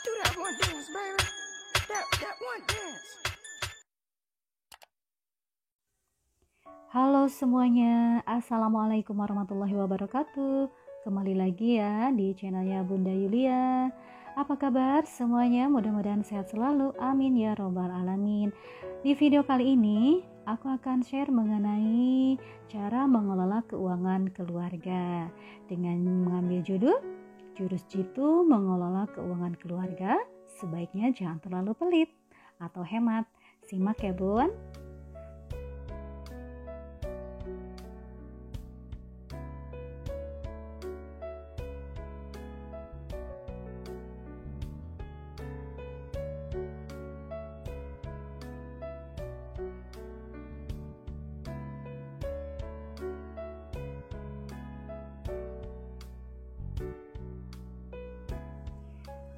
Do that one dance, baby. That one dance. Halo semuanya, Assalamualaikum warahmatullahi wabarakatuh. Kembali lagi ya di channelnya Bunda Yulia. Apa kabar semuanya? Mudah-mudahan sehat selalu, amin ya robbal alamin. Di video kali ini aku akan share mengenai cara mengelola keuangan keluarga dengan mengambil judul Jurus Jitu Mengelola Keuangan Keluarga. Sebaiknya jangan terlalu pelit atau hemat. Simak ya bun.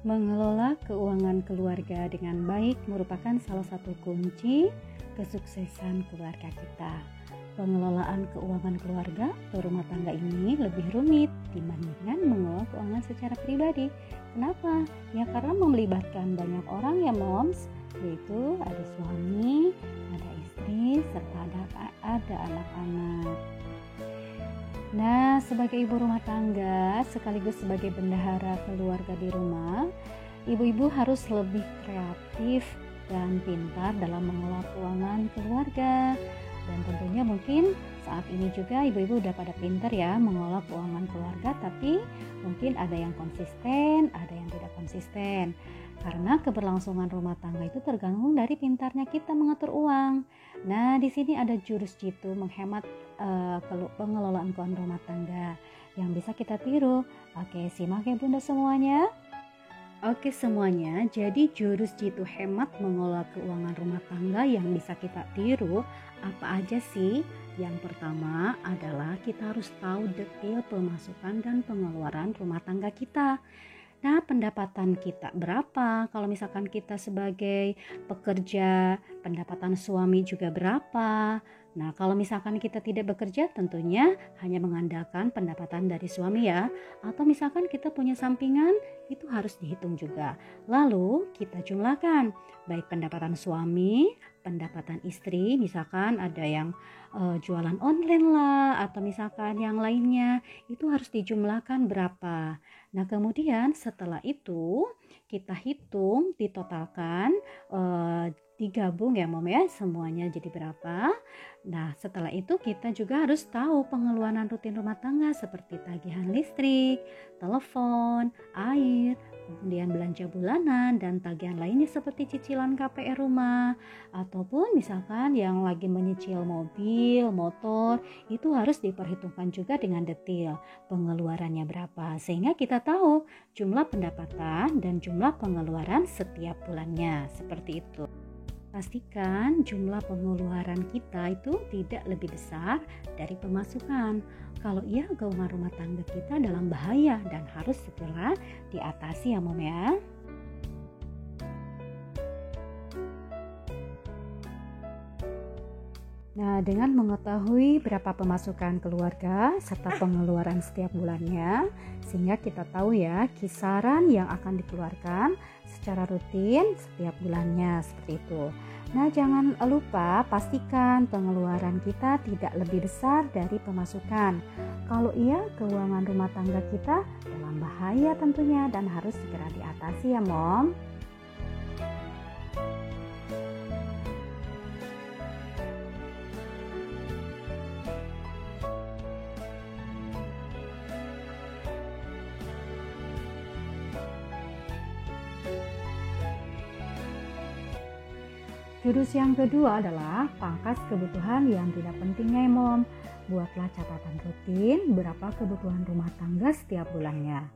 Mengelola keuangan keluarga dengan baik merupakan salah satu kunci kesuksesan keluarga kita. Pengelolaan keuangan keluarga atau rumah tangga ini lebih rumit dibandingkan mengelola keuangan secara pribadi. Kenapa? Ya karena melibatkan banyak orang ya moms, yaitu ada suami, ada istri, serta ada anak-anak. Nah, sebagai ibu rumah tangga sekaligus sebagai bendahara keluarga di rumah, ibu-ibu harus lebih kreatif dan pintar dalam mengelola keuangan keluarga. Dan tentunya mungkin saat ini juga ibu-ibu udah pada pintar ya mengelola keuangan keluarga, tapi mungkin ada yang konsisten, ada yang tidak konsisten. Karena keberlangsungan rumah tangga itu tergantung dari pintarnya kita mengatur uang. Nah, di sini ada jurus jitu menghemat pengelolaan keuangan rumah tangga yang bisa kita tiru. Oke, simak ya bunda semuanya. Oke semuanya, jadi jurus jitu hemat mengelola keuangan rumah tangga yang bisa kita tiru apa aja sih? Yang pertama adalah kita harus tahu detail pemasukan dan pengeluaran rumah tangga kita. Nah, pendapatan kita berapa? Kalau misalkan kita sebagai pekerja, pendapatan suami juga berapa? Nah, kalau misalkan kita tidak bekerja, tentunya hanya mengandalkan pendapatan dari suami ya. Atau misalkan kita punya sampingan, itu harus dihitung juga. Lalu kita jumlahkan, baik pendapatan suami, pendapatan istri, misalkan ada yang jualan online lah, atau misalkan yang lainnya, itu harus dijumlahkan berapa. Nah, kemudian setelah itu kita hitung, ditotalkan, digabung ya mom ya, semuanya jadi berapa. Nah, setelah itu kita juga harus tahu pengeluaran rutin rumah tangga seperti tagihan listrik, telepon, air, kemudian belanja bulanan dan tagihan lainnya seperti cicilan KPR rumah, ataupun misalkan yang lagi menyicil mobil, motor, itu harus diperhitungkan juga dengan detail pengeluarannya berapa, sehingga kita tahu jumlah pendapatan dan jumlah pengeluaran setiap bulannya, seperti itu. Pastikan jumlah pengeluaran kita itu tidak lebih besar dari pemasukan. Kalau iya, keuangan rumah tangga kita dalam bahaya dan harus segera diatasi ya mom ya. Nah, dengan mengetahui berapa pemasukan keluarga serta pengeluaran setiap bulannya, sehingga kita tahu ya kisaran yang akan dikeluarkan secara rutin setiap bulannya seperti itu. Nah, jangan lupa pastikan pengeluaran kita tidak lebih besar dari pemasukan. Kalau iya, keuangan rumah tangga kita dalam bahaya tentunya dan harus segera diatasi ya mom. Jurus yang kedua adalah pangkas kebutuhan yang tidak penting ya mom. Buatlah catatan rutin berapa kebutuhan rumah tangga setiap bulannya.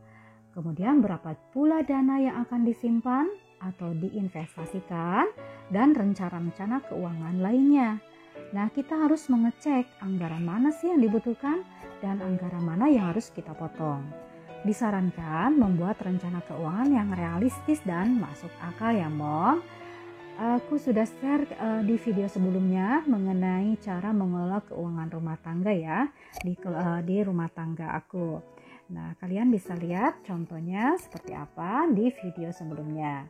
Kemudian berapa pula dana yang akan disimpan atau diinvestasikan dan rencana-rencana keuangan lainnya. Nah, kita harus mengecek anggaran mana sih yang dibutuhkan dan anggaran mana yang harus kita potong. Disarankan membuat rencana keuangan yang realistis dan masuk akal ya mom. Aku sudah share di video sebelumnya mengenai cara mengelola keuangan rumah tangga ya di rumah tangga aku. Nah, kalian bisa lihat contohnya seperti apa di video sebelumnya.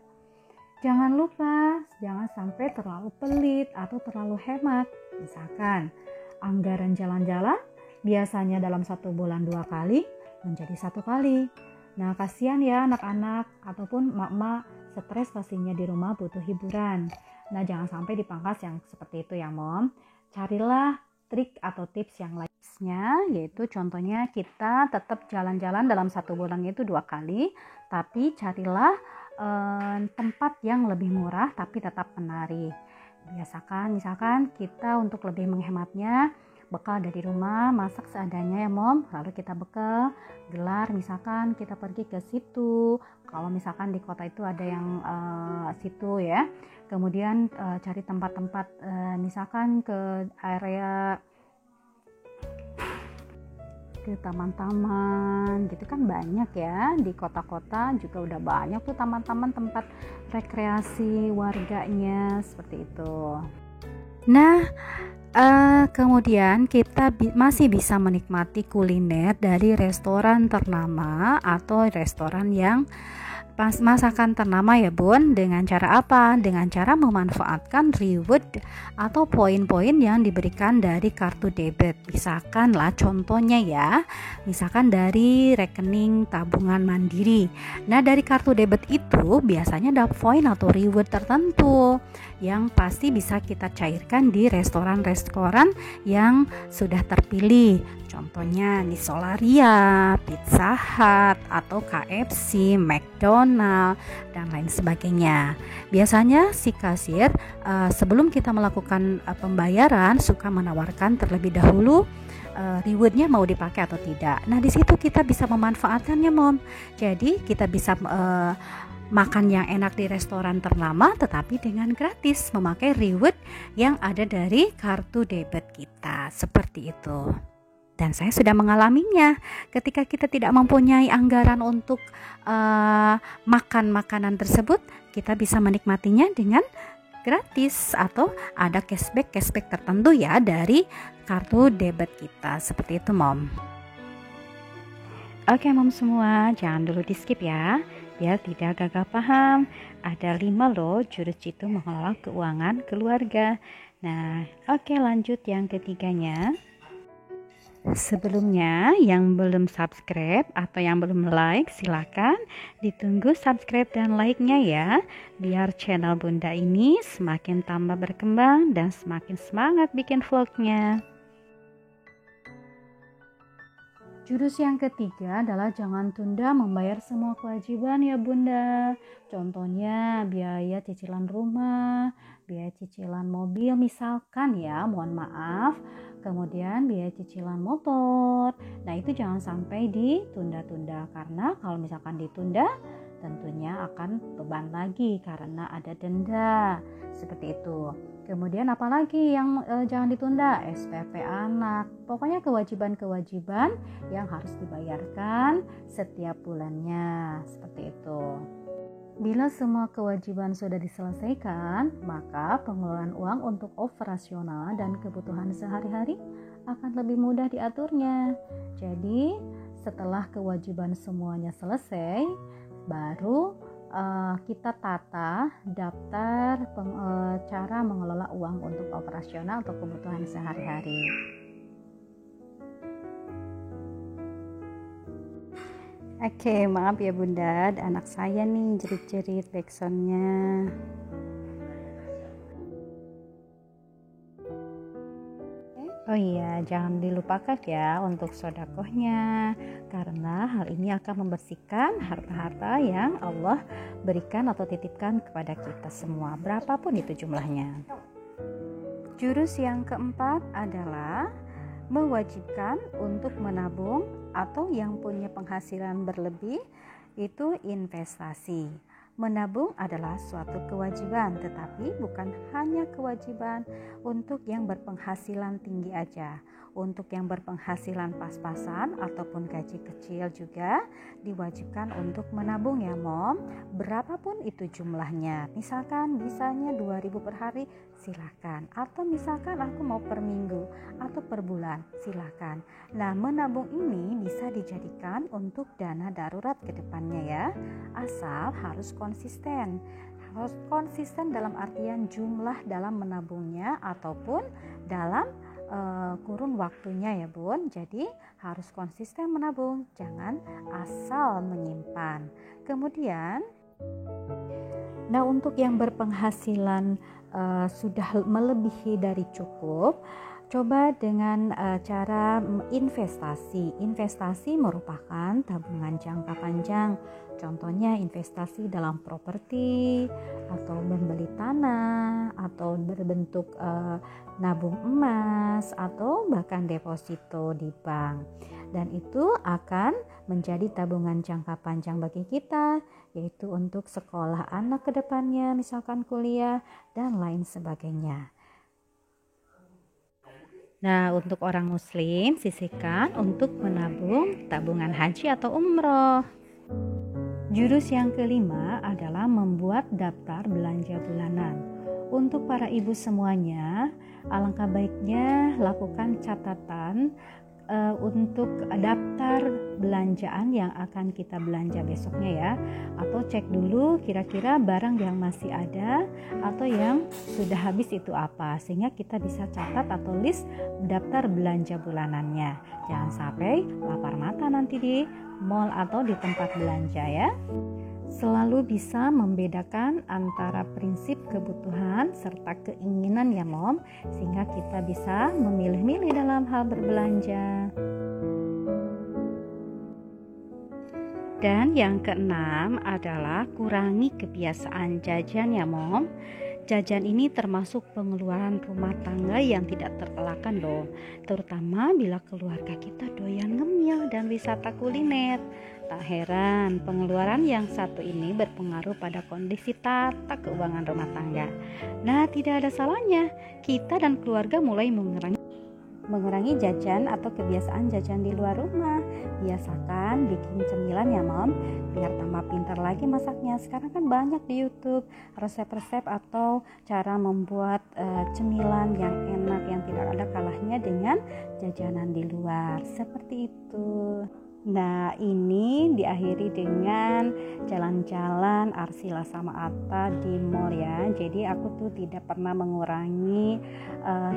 Jangan lupa, jangan sampai terlalu pelit atau terlalu hemat. Misalkan, anggaran jalan-jalan biasanya dalam 1 bulan 2 kali menjadi 1 kali. Nah, kasihan ya anak-anak ataupun mak-mak stres pastinya di rumah butuh hiburan. Nah, jangan sampai dipangkas yang seperti itu ya, Mom. Carilah trik atau tips yang lainnya, yaitu contohnya kita tetap jalan-jalan dalam 1 bulan itu 2 kali, tapi carilah tempat yang lebih murah tapi tetap menarik. Biasakan misalkan kita untuk lebih menghematnya bekal dari rumah, masak seadanya ya Mom, lalu kita bekal gelar, misalkan kita pergi ke situ, kalau misalkan di kota itu ada yang situ ya, kemudian cari tempat-tempat misalkan ke area, ke taman-taman gitu kan banyak ya, di kota-kota juga udah banyak tuh taman-taman tempat rekreasi warganya seperti itu. Nah, kemudian kita masih bisa menikmati kuliner dari restoran ternama atau restoran yang masakan ternama ya Bun. Dengan cara apa? Dengan cara memanfaatkan reward atau poin-poin yang diberikan dari kartu debit. Misalkan lah contohnya ya, misalkan dari rekening tabungan mandiri. Nah, dari kartu debit itu biasanya ada poin atau reward tertentu yang pasti bisa kita cairkan di restoran-restoran yang sudah terpilih. Contohnya di Solaria, Pizza Hut, atau KFC, McDonald, dan lain sebagainya. Biasanya si kasir sebelum kita melakukan pembayaran suka menawarkan terlebih dahulu rewardnya mau dipakai atau tidak. Nah, di situ kita bisa memanfaatkannya, Mom. Jadi kita bisa makan yang enak di restoran ternama tetapi dengan gratis memakai reward yang ada dari kartu debit kita. Seperti itu. Dan saya sudah mengalaminya ketika kita tidak mempunyai anggaran untuk makan makanan tersebut, kita bisa menikmatinya dengan gratis atau ada cashback tertentu ya dari kartu debit kita. Seperti itu Mom. Oke Mom semua, jangan dulu di skip ya, biar tidak gagal paham. Ada 5 loh jurus jitu mengelola keuangan keluarga. Nah, oke lanjut yang ketiganya. Sebelumnya yang belum subscribe atau yang belum like, silakan ditunggu subscribe dan like-nya ya, biar channel Bunda ini semakin tambah berkembang dan semakin semangat bikin vlognya. Jurus yang ketiga adalah jangan tunda membayar semua kewajiban ya Bunda. Contohnya biaya cicilan rumah, biaya cicilan mobil misalkan ya, mohon maaf. Kemudian biaya cicilan motor. Nah, itu jangan sampai ditunda-tunda karena kalau misalkan ditunda tentunya akan beban lagi karena ada denda. Seperti itu. Kemudian apalagi yang jangan ditunda? SPP anak. Pokoknya kewajiban-kewajiban yang harus dibayarkan setiap bulannya. Seperti itu. Bila semua kewajiban sudah diselesaikan, maka pengelolaan uang untuk operasional dan kebutuhan sehari-hari akan lebih mudah diaturnya. Jadi, setelah kewajiban semuanya selesai, baru kita tata daftar cara mengelola uang untuk operasional atau kebutuhan sehari-hari. Oke, maaf ya Bunda, anak saya nih jerit-jerit backsoundnya. Oh iya, jangan dilupakan ya untuk sedekahnya, karena hal ini akan membersihkan harta-harta yang Allah berikan atau titipkan kepada kita semua, berapapun itu jumlahnya. Jurus yang keempat adalah mewajibkan untuk menabung atau yang punya penghasilan berlebih itu investasi. Menabung adalah suatu kewajiban, tetapi bukan hanya kewajiban untuk yang berpenghasilan tinggi aja. Untuk yang berpenghasilan pas-pasan ataupun gaji kecil juga diwajibkan untuk menabung ya Mom. Berapapun itu jumlahnya. Misalkan bisanya 2.000 per hari, silahkan. Atau misalkan aku mau per minggu atau per bulan, silahkan. Nah, menabung ini bisa dijadikan untuk dana darurat ke depannya ya. Asal harus konsisten. Harus konsisten dalam artian jumlah dalam menabungnya ataupun dalam kurun waktunya ya Bun. Jadi harus konsisten menabung, jangan asal menyimpan. Kemudian, nah untuk yang berpenghasilan sudah melebihi dari cukup, coba dengan cara investasi. Investasi merupakan tabungan jangka panjang. Contohnya investasi dalam properti atau membeli tanah atau berbentuk nabung emas atau bahkan deposito di bank. Dan itu akan menjadi tabungan jangka panjang bagi kita, yaitu untuk sekolah anak ke depannya, misalkan kuliah dan lain sebagainya. Nah, untuk orang muslim sisihkan untuk menabung tabungan haji atau umroh. Jurus yang kelima adalah membuat daftar belanja bulanan. Untuk para ibu semuanya, alangkah baiknya lakukan catatan untuk daftar belanjaan yang akan kita belanja besoknya ya, atau cek dulu kira-kira barang yang masih ada atau yang sudah habis itu apa, sehingga kita bisa catat atau list daftar belanja bulanannya. Jangan sampai lapar mata nanti di mall atau di tempat belanja ya. Selalu bisa membedakan antara prinsip kebutuhan serta keinginan ya Mom, sehingga kita bisa memilih-milih dalam hal berbelanja. Dan yang keenam adalah kurangi kebiasaan jajan ya Mom. Jajan ini termasuk pengeluaran rumah tangga yang tidak terelakkan loh, terutama bila keluarga kita doyan ngemil dan wisata kuliner. Tak heran pengeluaran yang satu ini berpengaruh pada kondisi tata keuangan rumah tangga. Nah, tidak ada salahnya kita dan keluarga mulai mengurangi jajan atau kebiasaan jajan di luar rumah. Biasakan bikin cemilan ya Mom, biar tambah pintar lagi masaknya. Sekarang kan banyak di YouTube resep-resep atau cara membuat cemilan yang enak, yang tidak ada kalahnya dengan jajanan di luar. Seperti itu. Nah, ini diakhiri dengan jalan-jalan Arsila sama Atta di mall ya. Jadi aku tuh tidak pernah mengurangi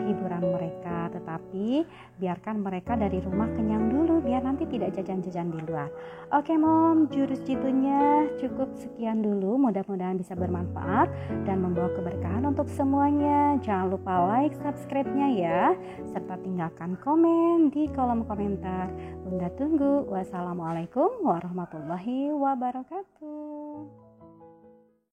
hiburan mereka, tetapi biarkan mereka dari rumah kenyang dulu biar nanti tidak jajan-jajan di luar. Oke Mom, jurus jitunya cukup sekian dulu. Mudah-mudahan bisa bermanfaat dan membawa keberkahan untuk semuanya. Jangan lupa like, subscribe-nya ya, serta tinggalkan komen di kolom komentar. Bunda tunggu. Wassalamualaikum warahmatullahi wabarakatuh.